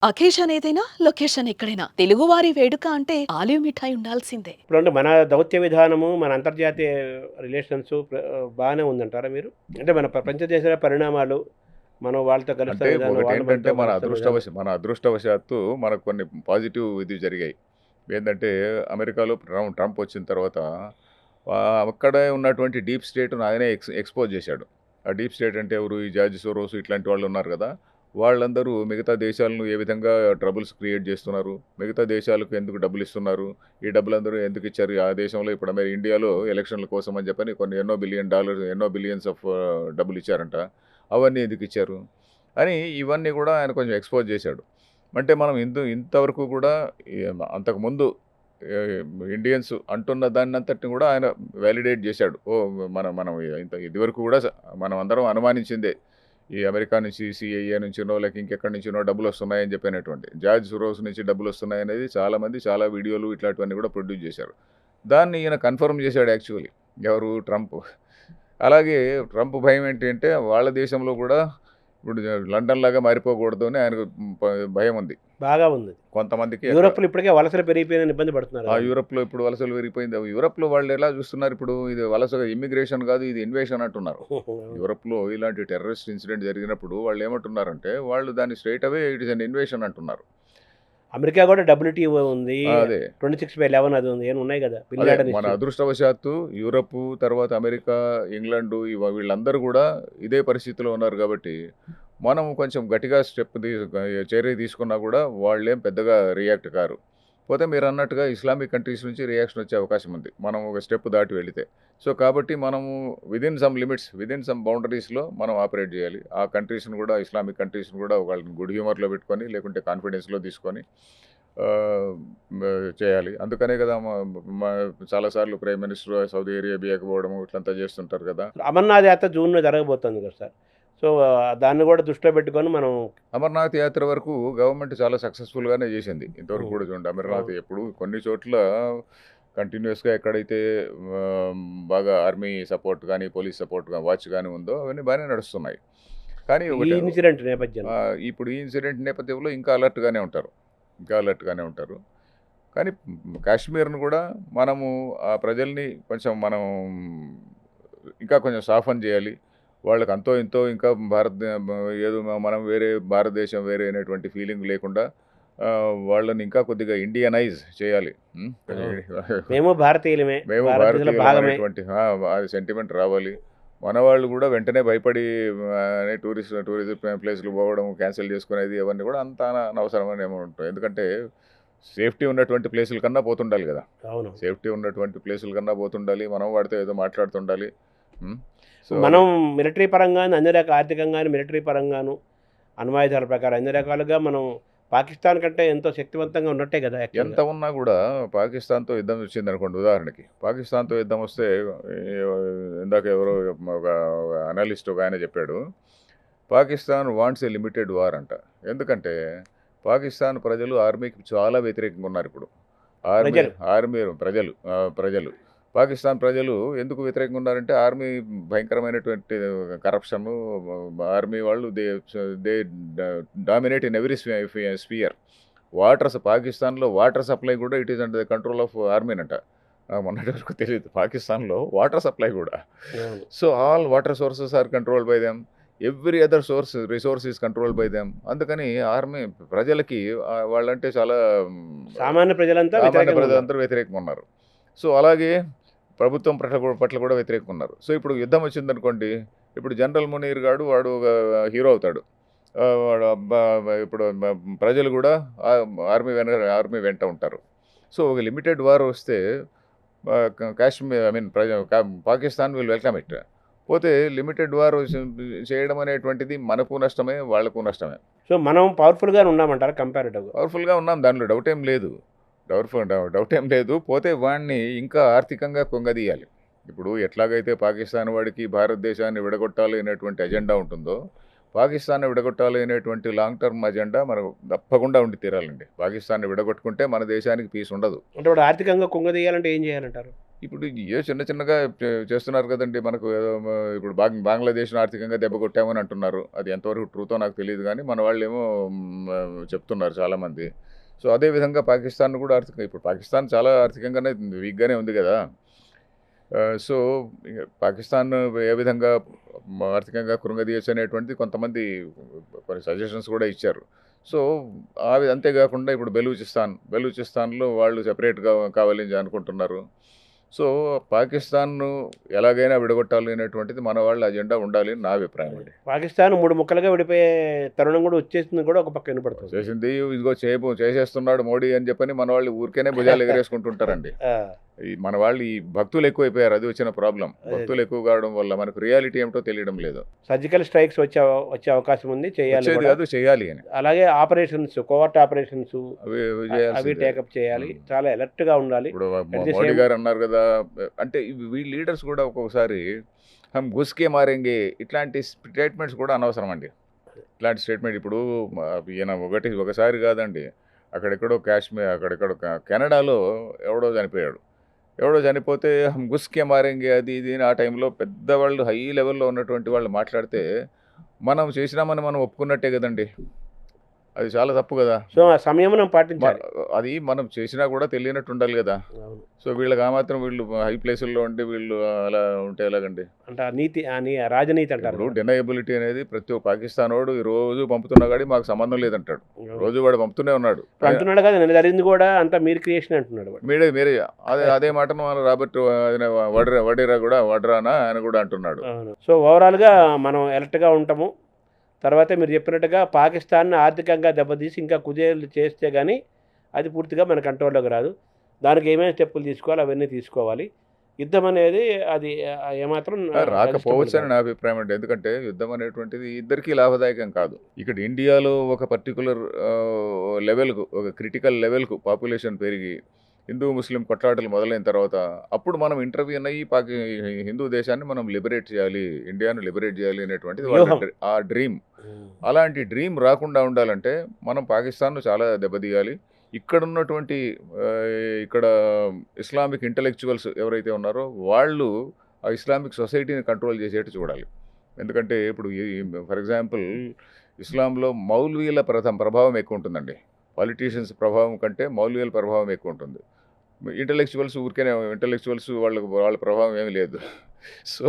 Occasion ఏదైనా, location ఎక్కడైనా తెలుగువారి వేడుక అంటే ఆలివ్ మిఠాయి ఉండాల్సిందే. ఇప్పుడంటే మన దౌత్య విధానము, మన అంతర్జాతీయ రిలేషన్స్ బానే ఉందంటారా మీరు? అంటే మన ప్రపంచ దేశాల పరిణామాలు, మనం వాళ్ళతో అంటే కలుస్తున్న విధానం, వాళ్ళు ఒకటేంటంటే మనతో కలుస్తున్న విధానం. మన అదృష్టవశాత్తు మనకు కొన్ని పాజిటివ్ ఇది జరిగాయి. ఏందంటే అమెరికాలో ట్రంప్ వచ్చిన తర్వాత అక్కడే ఉన్నటువంటి డీప్ స్టేట్‌ని ఆయనే ఎక్స్‌పోజ్ చేశాడు. ఆ డీప్ స్టేట్ అంటే ఎవరు? ఈ జార్జ్ సోరోస్ ఇట్లాంటి వాళ్ళు ఉన్నారు కదా! వాళ్ళందరూ మిగతా దేశాలను ఏ విధంగా ట్రబుల్స్ క్రియేట్ చేస్తున్నారు? మిగతా దేశాలకు ఎందుకు డబ్బులిస్తున్నారు? ఈ డబ్బులందరూ ఎందుకు ఇచ్చారు? ఆ దేశంలో ఇప్పుడు ఇండియాలో ఎలక్షన్‌ల కోసం అని చెప్పని కొన్ని ఎన్నో బిలియన్స్ ఆఫ్ డబ్బులిచ్చారంట. అవన్నీ ఎందుకిచ్చారు? అని ఇవన్నీ గూడా ఆయన కొంచెం ఎక్స్‌పోజ్ చేశాడు. అంటే మనం ఇంతవరకు కూడా ఈ అంతకుముందు ఇండియన్స్ అంటున్న దాన్నంతటిని గూడా ఆయన వాలిడేట్ చేశాడు. మనం మనం ఇదివరకు గూడా మనం అందరం అనుమానించిందే. ఈ అమెరికా నుంచి, సీఐఏ నుంచినో, లేక ఇంకెక్కడి నుంచినో డబ్బులొస్తున్నాయని చెప్పినటువంటి. జార్జ్ సోరోస్ నుంచి డబ్బులొస్తున్నాయనేది చాలామంది చాలా వీడియోలు ఇట్లాంటివన్నీ గూడా ప్రొడ్యూస్ చేశారు. దాన్ని ఈయన కన్ఫర్మ్ చేశాడు యాక్చువల్లీ. ఎవరు? ట్రంప్. అలాగే ట్రంప్ భయం ఏంటి అంటే వాళ్ళ దేశంలో గూడా ఇప్పుడు లండన్ లాగా మారిపోకూడదు అని ఆయనకు భయం ఉంది. బాగా ఉంది. కొంతమందికి యూరోప్‌లో ఇప్పటికే వలసలు పెరిగిపోయారని ఇబ్బంది పడుతున్నారు ఆ గదండీ. యూరప్‌లో ఇప్పుడు వలసలు పెరిగిపోయింది. యూరప్‌లో వాళ్ళు ఎలా చూస్తున్నారు ఇప్పుడు? ఇది వలస ఇమ్మిగ్రేషన్ కాదు, ఇది ఇన్వేషన్ అంటున్నారు. యూరప్‌లో ఇలాంటి టెర్రరిస్ట్ ఇన్సిడెంట్ జరిగినప్పుడు వాళ్ళు ఏమంటున్నారంటే, వాళ్ళు దాన్ని straight away it is an invasion అంటున్నారు. అమెరికా గూడా WTO ఉంది. అదే. 26/11 అది ఉంది. ఏమో ఉన్నాయి గదా! బిన్ అదే లాడెన్ మన ఇష్యూ. అదృష్టవశాత్తు యూరప్, తర్వాత అమెరికా, ఇంగ్లాండు వీళ్ళందరూ గూడా ఇదే పరిస్థితిలో ఉన్నారు గాబట్టి, మనం కొంచెం గట్టిగా చర్య తీసుకున్నా గూడా వాళ్ళేం పెద్దగా రియాక్ట్ కారు. పోతే మీరన్నట్టుగా ఇస్లామిక్ కంట్రీస్ నుంచి రియాక్షన్ వచ్చే అవకాశం ఉంది. మనం ఒక స్టెప్ దాటి వెళితే. సో, కాబట్టి మనము within some limits, within some బౌండరీస్‌లో మనం ఆపరేట్ జేయాలి. ఆ కంట్రీస్‌ని గూడా ఇస్లామిక్ కంట్రీస్‌ని గూడా వాళ్ళని గుడ్ హ్యూమర్‌లో పెట్టుకొని, లేకుంటే కాన్ఫిడెన్స్‌లో తీసుకొని ఆహ్, మ చేయాలి. అందుకనే గదా! మ మ చాలా సార్లు ప్రైమ్ మినిస్టర్ సౌదీ అరేబియాకి పోవడము ఇట్లంతా చేస్తుంటారు కదా! అమర్నాథ్ యాత్ర జూన్‌లో జరగబోతోంది గదా సార్. సో, దాన్ని గూడా దృష్టిలో పెట్టుకొని మనం. అమర్నాథ్ యాత్ర వరకు గవర్నమెంట్ చాలా సక్సెస్‌ఫుల్‌గానే చేసింది. ఇంతవరకు హ్మ్. కూడా చూడండి అమర్నాథ్ అవును. ఎప్పుడు కొన్ని చోట్ల కంటిన్యూయస్‌గా ఎక్కడైతే ఆహ్, బాగా ఆర్మీ సపోర్ట్ గాని, పోలీస్ సపోర్ట్ వాచ్ గాని ఉందో అవన్నీ బానే నడుస్తున్నాయి. కానీ ఈ ఒకటి ఇన్సిడెంట్ నేపథ్యంలో. ఇప్పుడు ఈ ఇన్సిడెంట్ నేపథ్యంలో ఇంకా అలర్ట్‌గానే ఉంటారు. ఇంకా అలర్ట్‌గానే ఉంటారు. కానీ కాశ్మీర్‌ను కూడా మనము ఆ ప్రజల్ని కొంచెం మనం ఇంకా కొంచెం సాఫన్ చేయాలి. వాళ్ళకి అంతో ఇంతో ఇంకా ఏదో మనం వేరే భారతదేశం వేరే అనేటువంటి ఫీలింగ్ లేకుండా వాళ్ళని ఇంకా కొద్దిగా ఇండియనైజ్ చేయాలి. హ్మ్. అవును. మేము భారతీయులమే. మేము భారతదేశంలో భారతీయులం భాగమే. అనేటువంటి అది సెంటిమెంట్ రావాలి. మనవాళ్ళు కూడా వెంటనే భయపడి టూరిజం ప్లేస్‌లు పోవడం క్యాన్సెల్ చేసుకునేది అవన్నీ కూడా అంత అనవసరమని ఏమో ఉంటాయి. ఎందుకంటే సేఫ్టీ ఉన్నటువంటి ప్లేసుల కన్నా పోతుండాలి గదా! అవును. సేఫ్టీ ఉన్నటువంటి ప్లేసుల కన్నా పోతుండాలి. మనం వాడితో ఏదో మాట్లాడుతుండాలి. హ్మ్. సో, అది మనం మిలిటరీ పరంగాను, అన్ని ఆర్థికంగాను, మిలిటరీ పరంగాను, అణ్వాయుధాల ప్రకారం అన్ని రకాలుగా మనం పాకిస్తాన్ కంటే ఎంతో శక్తివంతంగా ఉన్నట్టే గదా! ఎంత యాక్చువల్‌గా. ఉన్నా గూడా పాకిస్తాన్‌తో యుద్ధం వచ్చిందనుకోండి ఉదాహరణకి. పాకిస్తాన్‌తో యుద్ధం వస్తే ఈ ఇందాక ఎవరో ఒక అనలిస్ట్ ఒకాయన చెప్పాడు. Pakistan wants a limited war అంట. ఎందుకంటే పాకిస్తాన్ ప్రజలు ఆర్మీకి చాలా వ్యతిరేకంగా ఉన్నారిప్పుడు. ఆర్మీ ప్రజలు. ఆర్మీ ప్రజలు ప్రజలు. పాకిస్తాన్ ప్రజలు ఎందుకు వ్యతిరేకంగా ఉన్నారంటే ఆర్మీ భయంకరమైనటువంటి కరప్షను. ఆర్మీ వాళ్ళు they dominate in every sphere. పాకిస్తాన్‌లో వాటర్ సప్లై కూడా it is under the control of ఆర్మీనంట. మొన్నటి వరకు తెలీదు. పాకిస్తాన్‌లో వాటర్ సప్లై కూడా. అవును. So, all water sources are controlled by them. Every other resource is controlled by them. అందుకని ఆర్మీ ప్రజలకి వాళ్ళంటే చాలా సామాన్య ప్రజలంతా సామాన్య వ్యతిరేకంగా ఉన్నారు. ప్రజలందరూ వ్యతిరేకంగా ఉన్నారు. సో, అలాగే ప్రభుత్వం పట్ల కూడా వ్యతిరేకంగా ఉన్నారు. సో, ఇప్పుడు యుద్ధం వచ్చిందనుకోండి, ఇప్పుడు జనరల్ మునీర్ గాడు వాడు ఒక హీరో అవుతాడు. వాడు ఇప్పుడు ప్రజలు కూడా ఆర్మీ వెంట ఉంటారు. సో, ఒక లిమిటెడ్ వార్ వస్తే Kashmir I mean Pakistan will welcome it. పోతే లిమిటెడ్ వార్ చేయడం అనేటువంటిది మనకు నష్టమే, వాళ్ళకు నష్టమే. సో, మనం పవర్‌ఫుల్‌గానే ఉన్నామంటారా కంపారిటివ్‌గా? పవర్‌ఫుల్‌గా ఉన్నాం. దాంట్లో డౌటేం లేదు. డౌటేం లేదు. పోతే వాడిని ఇంకా ఆర్థికంగా కుంగదీయాలి. ఇప్పుడు ఎట్లాగైతే పాకిస్తాన్ వాడికి భారతదేశాన్ని విడగొట్టాలి అనేటువంటి ఎజెండా ఉంటుందో, పాకిస్తాన్‌ని విడగొట్టాలి అనేటువంటి లాంగ్ టర్మ్ అజెండా మనకు తప్పకుండా ఉండి తీరాలండి. పాకిస్తాన్‌ని విడగొట్టుకుంటే మన దేశానికి పీస్ ఉండదు. అంటే వాడు ఆర్థికంగా కుంగదీయాలంటే ఏం చేయాలంటారు? ఇప్పుడు ఏ చిన్న చిన్నగా చేస్తున్నారు కదండి. మనకు ఏదో ఇప్పుడు బంగ్లాదేశ్‌ని ఆర్థికంగా దెబ్బ కొట్టామని అంటున్నారు. అది ఎంతవరకు ట్రూతో నాకు తెలీదు గానీ, మన వాళ్ళేమో చెప్తున్నారు చాలామంది. సో, అదే విధంగా పాకిస్తాన్‌ని కూడా ఇప్పుడు పాకిస్తాన్ చాలా ఆర్థికంగానే వీక్‌గానే ఉంది గదా! సో, పాకిస్తాన్ ఏ విధంగా ఆర్థికంగా కృంగదీయొచ్చు అనేటువంటిది కొంతమంది కొన్ని సజెషన్స్ కూడా ఇచ్చారు. సో, అంతే గాకుండా ఇప్పుడు బెలూచిస్తాన్‌లో వాళ్ళు సెపరేట్‌గా కావాలని అనుకుంటున్నారు. సో, పాకిస్తాన్‌ను ఎలాగైనా విడగొట్టాలి అనేటువంటిది మన వాళ్ళ అజెండా ఉండాలి అని నా అభిప్రాయం అండి. పాకిస్తాన్ 3 ముక్కలుగా విడిపోయే తరుణం కూడా వచ్చేసింది కూడా ఒక పక్క వినపడుతుంది. చేసింది ఇదిగో చేసేస్తున్నాడు మోడీ అని చెప్పని మన వాళ్ళు ఊరికేనే భుజాలు ఎగరేసుకుంటుంటారండి. ఆ, మన వాళ్ళు ఈ భక్తులు ఎక్కువైపోయారు. అది వచ్చిన ప్రాబ్లం. భక్తులు ఎక్కువ కావడం వల్ల మనకు రియాలిటీ ఏమిటో తెలియడం లేదు. సర్జికల్ స్ట్రైక్స్ వచ్చే అవకాశం ఉంది, చేయాలి వచ్చేది కూడా. కాదు, చేయాలి అని. అలాగే ఆపరేషన్స్, కోవర్ట్ ఆపరేషన్స్ అవి అవి టేకప్ చేయాలి. చాలా అలర్ట్ గా ఉండాలి. ఇప్పుడు At the మోడీ same- గారు అన్నారు కదా, అంటే వీళ్ళ లీడర్స్ కూడా ఒక్కొక్కసారి హమ్ గుస్కే మారేంగే ఇట్లాంటి స్టేట్మెంట్స్ కూడా అనవసరం అండి. ఇట్లాంటి స్టేట్మెంట్ ఇప్పుడు ఈయన ఒకసారి కాదండి, అక్కడెక్కడో అక్కడెక్కడో కెనడాలో ఎవడో చనిపోతే హమ్ గుస్కే మారేంగే అది ఇది అని ఆ టైంలో పెద్దవాళ్ళు హై లెవెల్లో ఉన్నటువంటి వాళ్ళు మాట్లాడితే మనం చేసినామని మనం ఒప్పుకున్నట్టే కదండి. అది చాలా తప్పు కదా. సో ఆ సంయమనం పాటించాలి. అది మనం చేసినా కూడా తెలియనట్టు ఉండాలి కదా. అవును. సో వీళ్ళకి ఆ మాత్రం వీళ్ళు హై ప్లేసుల్లో ఉండి వీళ్ళు అలా ఉంటే ఎలాగండి. అంటే ఆ నీతి, రాజనీతి అంటారు ఇప్పుడు కదా. డినయబిలిటీ అనేది ప్రతి ఒక్క పాకిస్తాన్ వాడు ఈ రోజు పంపుతున్నా కానీ మాకు సంబంధం లేదంటాడు. రోజు వాడు పంపుతూనే ఉన్నాడు. ఇప్పుడు అంటున్నాడు కదా, నేను జరిగింది కూడా అంతా మీరు క్రియేషన్ అంటున్నాడు వాడు. మీరే అదే మాటను మన రాబర్ట్ వడ్రానా ఆయన కూడా అంటున్నాడు. అవును. సో ఓవరాల్గా మనం అలర్ట్గా ఉంటాము. తర్వాత మీరు చెప్పినట్టుగా పాకిస్తాన్ని ఆర్థికంగా దెబ్బతీసి ఇంకా కుదేలు చేస్తే కానీ అది పూర్తిగా మన కంట్రోల్లోకి రాదు. దానికి ఏమేమి స్టెప్పులు తీసుకోవాలి అవన్నీ తీసుకోవాలి. యుద్ధం అనేది అది ఏమాత్రం రాకపోవచ్చు అని నా అభిప్రాయం అండి. ఎందుకంటే యుద్ధం అనేటువంటిది ఇద్దరికీ లాభదాయకం కాదు. ఇక్కడ ఇండియాలో ఒక పర్టికులర్ లెవెల్కు, ఒక క్రిటికల్ లెవెల్కు పాపులేషన్ పెరిగి హిందూ ముస్లిం కొట్లాటలు మొదలైన తర్వాత అప్పుడు మనం ఇంటర్వ్యూన్ అయ్యి హిందూ దేశాన్ని మనం లిబరేట్ చేయాలి, ఇండియాను లిబరేట్ చేయాలి అనేటువంటిది ఆ డ్రీమ్. అలాంటి డ్రీమ్ రాకుండా ఉండాలంటే మనం పాకిస్తాన్ను చాలా దెబ్బతీయాలి. ఇక్కడ ఉన్నటువంటి ఇక్కడ ఇస్లామిక్ ఇంటలెక్చువల్స్ ఎవరైతే ఉన్నారో వాళ్ళు ఆ ఇస్లామిక్ సొసైటీని కంట్రోల్ చేసేట్టు చూడాలి. ఎందుకంటే ఇప్పుడు ఫర్ ఎగ్జాంపుల్ ఇస్లాంలో మౌల్వీల ప్రభావం ఎక్కువ ఉంటుందండి. పొలిటీషియన్స్ ప్రభావం కంటే మౌల్వీల ప్రభావం ఎక్కువ ఉంటుంది. ఇంటలెక్చువల్స్ వాళ్ళ ప్రభావం ఏమీ లేదు. సో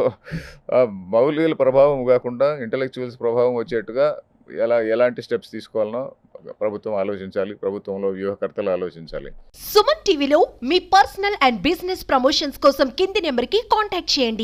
మౌల్వీల ప్రభావం కాకుండా ఇంటలెక్చువల్స్ ప్రభావం వచ్చేట్టుగా ఎలాంటి స్టెప్స్ తీసుకోవాలనో ప్రభుత్వం ఆలోచించాలి. ప్రభుత్వంలో వ్యూహకర్తలు ఆలోచించాలి. సుమన్ టీవీలో మీ పర్సనల్ అండ్ బిజినెస్ ప్రమోషన్స్ కోసం కింది నెంబర్కి కాంటాక్ట్ చేయండి.